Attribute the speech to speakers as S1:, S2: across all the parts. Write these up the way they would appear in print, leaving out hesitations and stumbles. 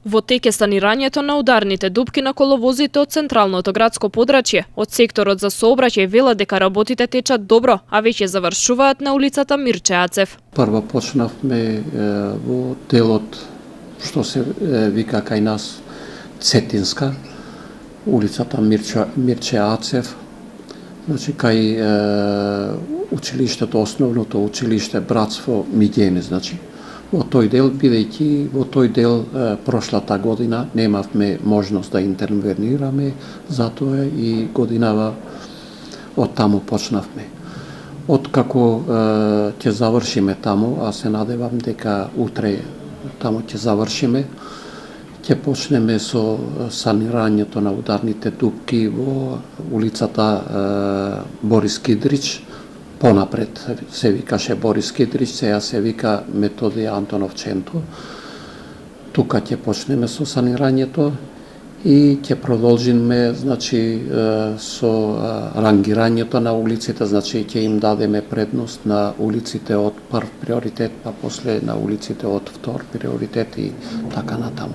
S1: Во тек е санирањето на ударните дупки на коловозите од централното градско подрачје. Од секторот за сообраќај велат дека работите течат добро, а веќе завршуваат на улицата Мирче Ацев.
S2: Прво почнавме во делот што се вика кај нас Цетинска, улицата Мирче Ацев, значи кај училиштето, основното училиште Братство Миѓени, значи. Во тој дел, бидејќи во тој дел прошлата година немавме можност да интервенираме, затоа и годинава од таму почнавме. Откако ќе завршиме таму, а се надевам дека утре таму ќе завршиме, ќе почнеме со санирањето на ударните дупки во улицата Борис Кидрич. Понапред се викаше Борис Кидрич, сега се вика Методија Антоновченто. Тука ќе почнеме со санирањето и ќе продолжиме, значи, со рангирањето на улиците, значи ќе им дадеме предност на улиците од прв приоритет, па после на улиците од втор приоритет и така натаму.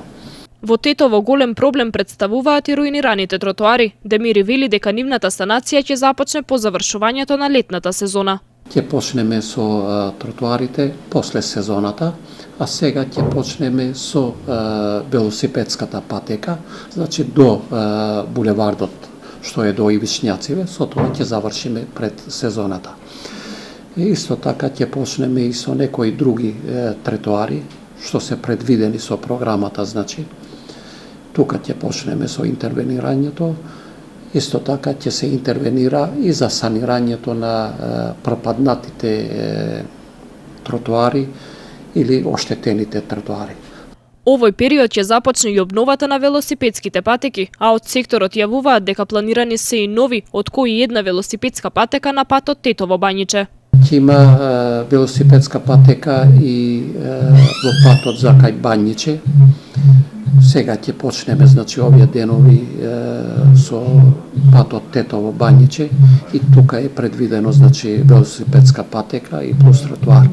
S1: Во Тетово голем проблем представуваат и руинираните тротоари. Демири вели дека нивната санација ќе започне по завршувањето на летната сезона.
S2: Ќе почнеме со тротоарите после сезоната, а сега ќе почнеме со велосипедската патека, значи до булевардот што е до Ивичњациве, со тоа ќе завршиме пред сезоната. И исто така ќе почнеме и со некои други тротоари што се предвидени со програмата, значи тука ќе почнеме со интервенирањето. Исто така ќе се интервенира и за санирањето на пропаднатите тротоари или оштетените тротоари.
S1: Овој период ќе започне и обновата на велосипедските патеки, а од секторот јавуваат дека планирани се и нови, од кои една велосипедска патека на патот Тетово Бањиче.
S2: Ќе има велосипедска патека и во патот за кај Бањиче. Сега ќе почнеме, значи, овие денови со патот Тетово Бањиче и тука е предвидено, значи, велосипедска патека и плюс тротоар.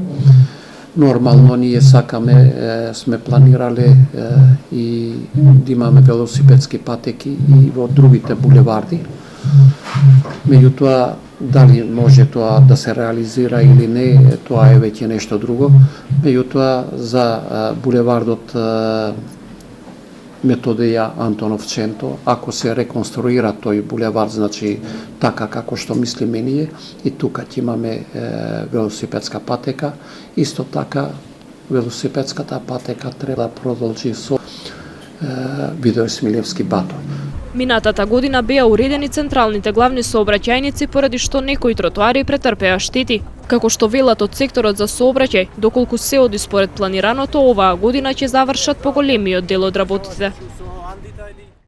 S2: Нормално ние сакаме, сме планирале и да имаме велосипедски патеки и во другите булеварди. Меѓутоа, дали може тоа да се реализира или не, тоа е веќе нешто друго. Меѓутоа, за булевардот Методија Антоновченто, ако се реконструира тој булевард, значи така како што мислиме ние, и тука ќе имаме велосипедска патека. Исто така, велосипедската патека треба да продолжи со Видој Смилевски батон.
S1: Минатата година беа уредени централните главни сообраќајници поради што некои тротоари претрпеа штети. Како што велат од секторот за сообраќај, доколку се оди според планираното, оваа година ќе завршат поголемиот дел од работите.